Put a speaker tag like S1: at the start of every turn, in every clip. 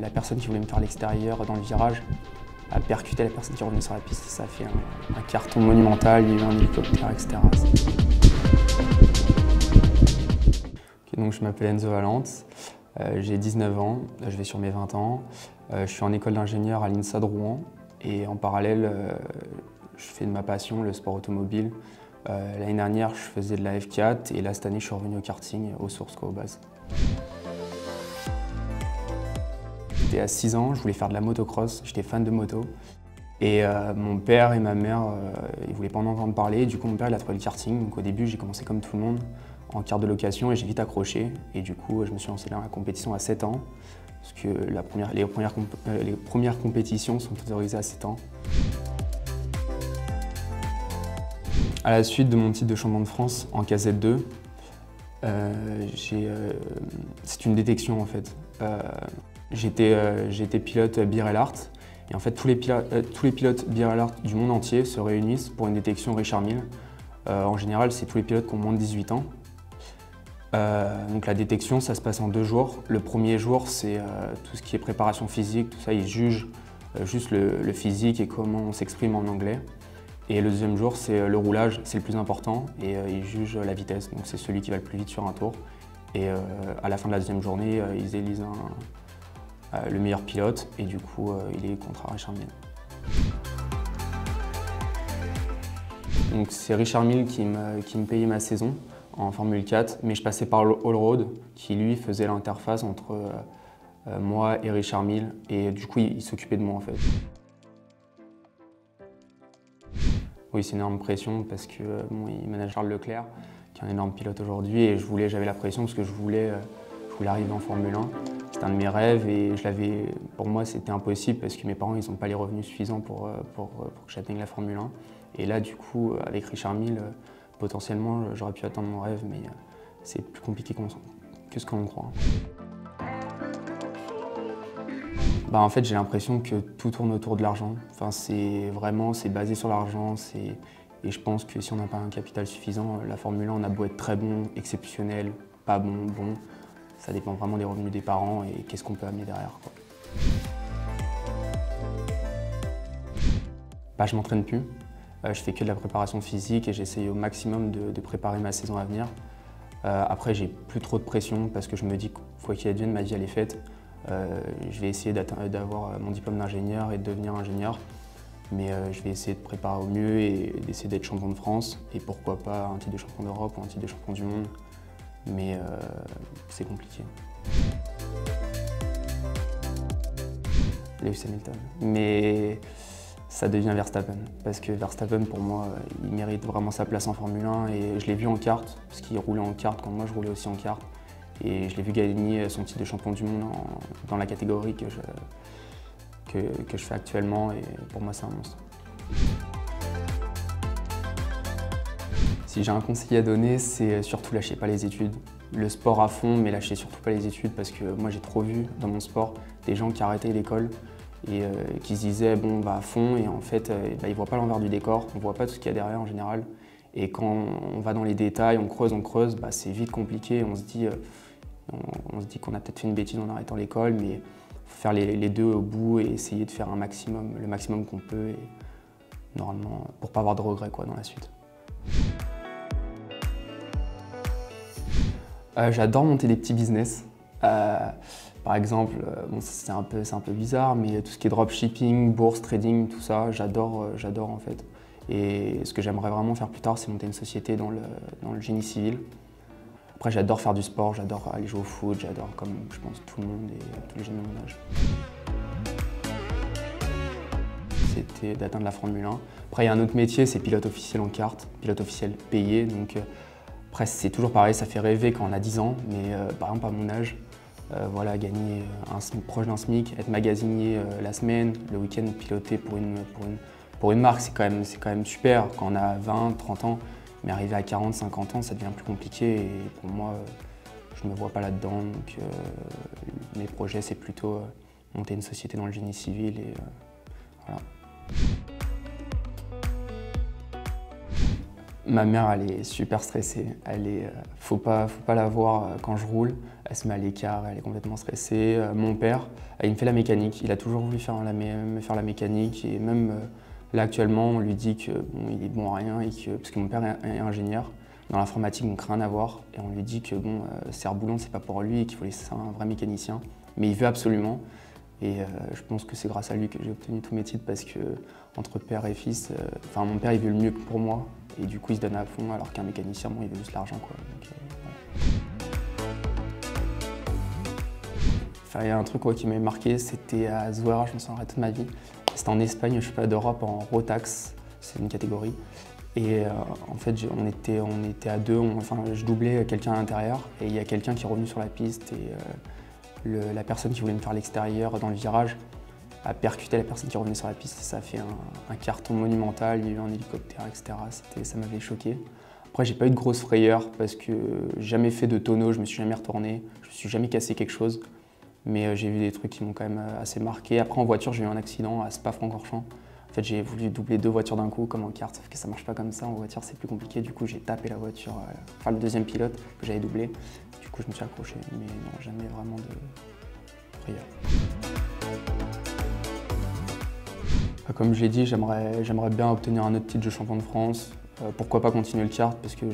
S1: La personne qui voulait me faire l'extérieur dans le virage a percuté la personne qui revenait sur la piste. Ça a fait un carton monumental, il y a eu un hélicoptère, etc. Okay, donc je m'appelle Enzo Valente, j'ai 19 ans, je vais sur mes 20 ans. Je suis en école d'ingénieur à l'INSA de Rouen et en parallèle, je fais de ma passion le sport automobile. L'année dernière, je faisais de la F4 et là, cette année, je suis revenu au karting, aux sources, quoi, aux bases. J'étais à 6 ans, je voulais faire de la motocross, j'étais fan de moto. Et mon père et ma mère, ils ne voulaient pas en entendre parler. Du coup, mon père, il a trouvé le karting. Donc au début, j'ai commencé comme tout le monde, en carte de location, et j'ai vite accroché. Et du coup, je me suis lancé dans la compétition à 7 ans. Parce que les premières compétitions sont autorisées à 7 ans. À la suite de mon titre de champion de France en KZ2, c'est une détection en fait. J'étais pilote Birellart et en fait tous les pilotes Birellart du monde entier se réunissent pour une détection Richard Mille. En général, c'est tous les pilotes qui ont moins de 18 ans. Donc la détection, ça se passe en 2 jours. Le premier jour, c'est tout ce qui est préparation physique, tout ça, ils jugent juste le physique et comment on s'exprime en anglais. Et le deuxième jour, c'est le roulage, c'est le plus important, et ils jugent la vitesse, donc c'est celui qui va le plus vite sur un tour. Et à la fin de la deuxième journée, ils élisent le meilleur pilote, et du coup, il est contre Richard Mille. Donc c'est Richard Mille qui me payait ma saison en Formule 4, mais je passais par le Allroad, qui lui faisait l'interface entre moi et Richard Mille, et du coup, il s'occupait de moi en fait. Oui, c'est une énorme pression parce que il manage Charles Leclerc, qui est un énorme pilote aujourd'hui, et j'avais la pression parce que je voulais arriver en Formule 1. C'était un de mes rêves et pour moi, c'était impossible parce que mes parents, ils n'ont pas les revenus suffisants pour que j'atteigne la Formule 1. Et là, du coup, avec Richard Mille, potentiellement, j'aurais pu atteindre mon rêve, mais c'est plus compliqué que ce qu'on croit. En fait, j'ai l'impression que tout tourne autour de l'argent. Enfin, c'est basé sur l'argent. Et je pense que si on n'a pas un capital suffisant, la Formule 1, on a beau être très bon, exceptionnel, pas bon, bon. Ça dépend vraiment des revenus des parents et qu'est-ce qu'on peut amener derrière, quoi. Je m'entraîne plus. Je fais que de la préparation physique et j'essaye au maximum de préparer ma saison à venir. Après, j'ai plus trop de pression parce que je me dis quoi qu'il advienne, ma vie elle est faite. Je vais essayer d'avoir mon diplôme d'ingénieur et de devenir ingénieur, mais je vais essayer de préparer au mieux et d'essayer d'être champion de France et pourquoi pas un titre de champion d'Europe ou un titre de champion du monde, mais c'est compliqué. Lewis Hamilton, mais ça devient Verstappen, parce que Verstappen pour moi il mérite vraiment sa place en Formule 1 et je l'ai vu en kart, parce qu'il roulait en kart quand moi je roulais aussi en kart. Et je l'ai vu gagner son titre de champion du monde dans la catégorie que je fais actuellement et pour moi c'est un monstre. Si j'ai un conseil à donner, c'est surtout lâchez pas les études. Le sport à fond, mais lâchez surtout pas les études parce que moi j'ai trop vu dans mon sport des gens qui arrêtaient l'école et qui se disaient bon à fond et en fait ils voient pas l'envers du décor, on voit pas tout ce qu'il y a derrière en général. Et quand on va dans les détails, on creuse, c'est vite compliqué, on se dit qu'on a peut-être fait une bêtise en arrêtant l'école, mais il faut faire les deux au bout et essayer de faire le maximum qu'on peut, et normalement, pour pas avoir de regrets dans la suite. J'adore monter des petits business. Par exemple, c'est un peu bizarre, mais tout ce qui est dropshipping, bourse, trading, tout ça, j'adore en fait. Et ce que j'aimerais vraiment faire plus tard, c'est monter une société dans le génie civil. Après, j'adore faire du sport, j'adore aller jouer au foot, j'adore, comme je pense tout le monde et tous les jeunes de mon âge. C'était d'atteindre la Formule 1. Après, il y a un autre métier, c'est pilote officiel en kart, pilote officiel payé. Donc, après, c'est toujours pareil, ça fait rêver quand on a 10 ans, mais par exemple, à mon âge, voilà, gagner proche d'un SMIC, être magasinier la semaine, le week-end, piloter pour une marque, c'est quand même super quand on a 20, 30 ans. Mais arrivé à 40, 50 ans, ça devient plus compliqué et pour moi, je ne me vois pas là-dedans. Donc mes projets, c'est plutôt monter une société dans le génie civil et voilà. Ma mère, elle est super stressée. Faut pas la voir quand je roule. Elle se met à l'écart, elle est complètement stressée. Mon père, Il me fait la mécanique, il a toujours voulu me faire la mécanique et même là actuellement on lui dit que bon, il est bon à rien et parce que mon père est ingénieur dans l'informatique donc rien à voir et on lui dit que bon, serre-boulon c'est pas pour lui et qu'il faut laisser un vrai mécanicien mais il veut absolument et je pense que c'est grâce à lui que j'ai obtenu tous mes titres parce que entre père et fils, mon père il veut le mieux pour moi et du coup il se donne à fond alors qu'un mécanicien bon, il veut juste l'argent quoi. Donc, il y a un truc qui m'avait marqué, c'était à Zuera, je me souviendrai toute ma vie. C'était en Espagne, je suis pas d'Europe, en Rotax, c'est une catégorie. Et en fait, on était à deux, je doublais quelqu'un à l'intérieur et il y a quelqu'un qui est revenu sur la piste et la personne qui voulait me faire l'extérieur dans le virage a percuté la personne qui revenait sur la piste. Ça a fait un carton monumental, il y a eu un hélicoptère, etc. Ça m'avait choqué. Après, j'ai pas eu de grosses frayeurs parce que j'ai jamais fait de tonneau, je me suis jamais retourné, je me suis jamais cassé quelque chose. Mais j'ai vu des trucs qui m'ont quand même assez marqué. Après, en voiture, j'ai eu un accident à Spa-Francorchamps. En fait, j'ai voulu doubler 2 voitures d'un coup, comme en kart, sauf que ça marche pas comme ça. En voiture, c'est plus compliqué. Du coup, j'ai tapé la voiture, le deuxième pilote que j'avais doublé. Du coup, je me suis accroché, mais non, jamais vraiment de frayeur. Comme je l'ai dit, j'aimerais bien obtenir un autre titre de champion de France. Pourquoi pas continuer le kart, parce que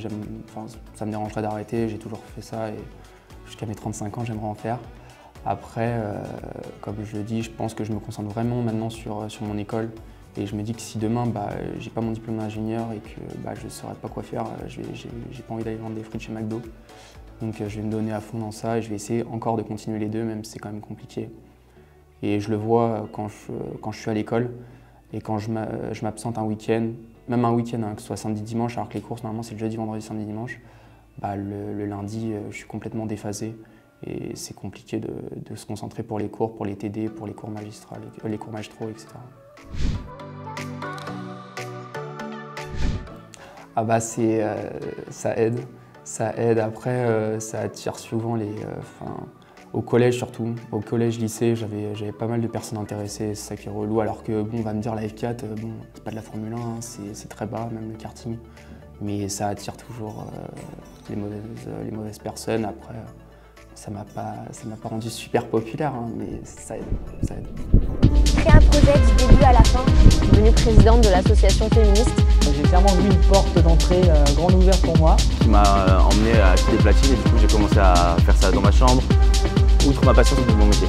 S1: ça me dérangerait d'arrêter. J'ai toujours fait ça et jusqu'à mes 35 ans, j'aimerais en faire. Après, comme je le dis, je pense que je me concentre vraiment maintenant sur mon école et je me dis que si demain j'ai pas mon diplôme d'ingénieur et que je ne saurais pas quoi faire, j'ai pas envie d'aller vendre des frites chez McDo. Donc je vais me donner à fond dans ça et je vais essayer encore de continuer les deux, même si c'est quand même compliqué. Et je le vois quand je suis à l'école et quand je m'absente un week-end, même un week-end, que ce soit samedi, dimanche, alors que les courses normalement c'est le jeudi, vendredi, samedi, dimanche, le lundi je suis complètement déphasé. Et c'est compliqué de se concentrer pour les cours, pour les TD, pour les cours magistraux, etc. Ça aide. Ça aide. Après, ça attire souvent au collège surtout. Au collège, lycée, j'avais pas mal de personnes intéressées, c'est ça qui est relou. Alors que bon, on va me dire la F4, c'est pas de la Formule 1, hein, c'est très bas, même le karting. Mais ça attire toujours les mauvaises personnes. Après, ça m'a pas rendu super populaire, hein, mais ça aide.
S2: Créer un projet du début à la fin. Je suis devenue présidente de l'association féministe.
S3: J'ai clairement vu une porte d'entrée grande ouverte pour moi.
S4: Qui m'a emmené à acheter des platines et du coup j'ai commencé à faire ça dans ma chambre, outre ma passion pour mon métier.